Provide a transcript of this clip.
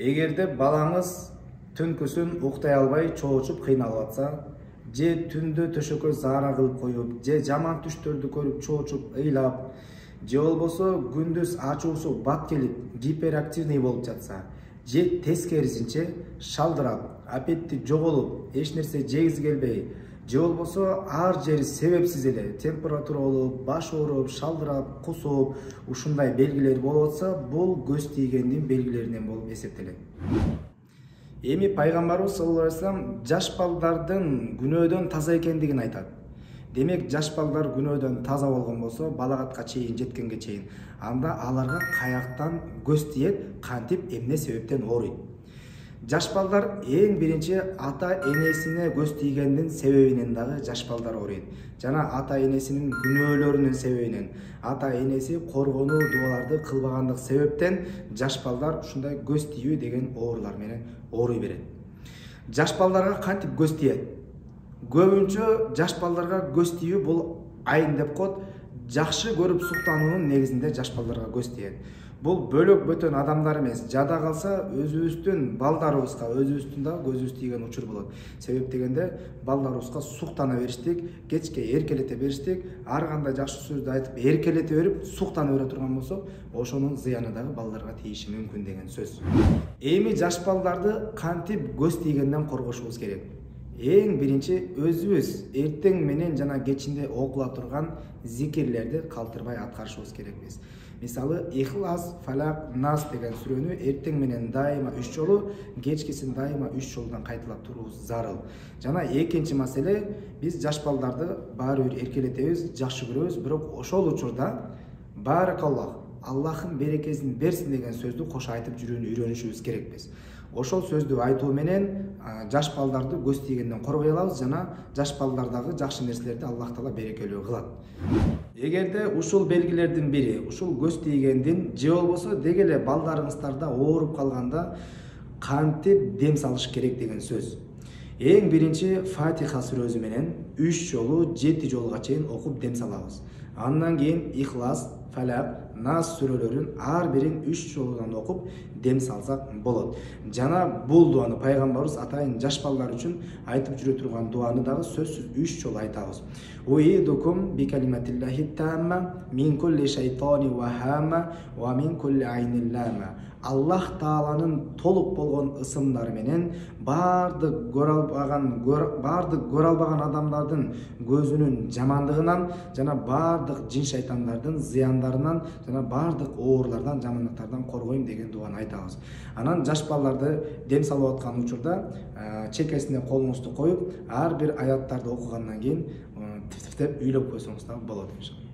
Эгерде балаңыз түнкүсүн уктай албай чоочуп кыйналып атса, же түндө төшөккө заара кылып коюп, же жаман түштөрдү көрүп чоочуп ыйлап, же болбосо күндүз ачуусу бат келип гиперактивный болуп жатса, же тескерисинче шалдырап, аппетити жоголуп, эч нерсе жегиси келбей, же болбосо ар жери себепсиз эле температура болуп, баш ооруп, шалдырап, кусуп, ушундай белгилер болуп атса, бул көз тийгендин белгилеринен болуп эсептелет. Эми пайгамбарыбыз саллаллаху алейхи вассалам жаш балдардын күнөөдөн таза экендигин айтат. Демек, жаш балдар күнөөдөн таза болгон болсо, балагатка чейин жеткенге чейин, анда аларга каяктан көз тиет, кантип, эмне себептен ооруйт. Жаш балдар эң биринчи ата энесине көз тийгендин себебинен дагы жаш балдар ооруйт. Жана ата энесинин күнөөлөрүнүн себебинен, ата энеси коргонуу дубаларды кылбагандык себептен жаш балдар ушундай көз тийүү деген оорулар менен ооруй берет. Жаш балдарга кантип көз тиет? Көбүнчө жаш балдарга көз тийүү бул айын деп коет, жакшы көрүп суктануунун негизинде жаш балдарга көз тиет. Бул бөлөк бөтөн адамдар эмес, жада калса өзүбүздүн балдарыбызга, өзүбүздүн да көзүбүз тийген учур болот. Себеп дегенде балдарыбызга суктана бериштик, кечке эркелете бериштик, ар кандай жакшы сөздү айтып эркелете берип суктана бере турган болсо, ошонун зыяны дагы балдарга тийиши мүмкүн деген сөз. Эми жаш балдарды кантип көз тийгенден коргошубуз керек? Эң биринчи өзүбүз эртең менен жана кечинде окула турган зикирлерди калтырбай аткарышыбыз керекпиз. Мисалы, Ихлас, Фалак, Нас деген сүрөнү эртең менен дайыма 3 жолу, кечкисин дайыма 3 жолдан кайталап туруубуз зарыл. Жана экинчи маселе, биз жаш балдарды баары бир эркелетебиз, жакшы көрөбүз, бирок ошол учурда баракаллах, Аллахын берекесин берсин деген сөздү кошо айтып жүрүүнү үйрөнүшүбүз керекпиз. Ошол сөздү айтуу менен жаш балдарды көз тийгенден коргой алабыз, жана жаш балдардагы жакшы нерселерди Аллах Таала берекелүү кылат. Эгерде ушул белгилердин бири, ушул көз тийгендин же болбосо деги эле балдарыңыздарда ооруп калганда кантип дем салыш керек деген сөз. Эң биринчи Фатиха сүрөсү менен 3 жолу 7 жолга чейин окуп дем салабыз. Андан кийин Ихлас, Фалак, Нас сүрөлөрүн ар бирин 3 жолдан окуп дем салсак болот. Жана бул дуаны пайгамбарыбыз атайын жаш балдар үчүн айтып жүрө турган дуаны дагы сөзсүз 3 жол айтабыз. Уидукум би калиматиллахи тамма мин кулли шайтани ва хамма ва мин кулли айнин лама. Аллах Тааланын толук болгон ысымдары менен бардык көрө албаган адамдардын көзүнүн жамандыгынан жана бардык жин шайтандардын зыяндарынан жана бардык оорулардан, жамандыктардан коргойм деген дуаны айтабыз. Анан жаш балдарды дем салып аткан учурда чекесине колуңузду коюп, ар бир аяттарды окугандан кийин тифтифтеп үйлөп койсоңуз да болот иншалла.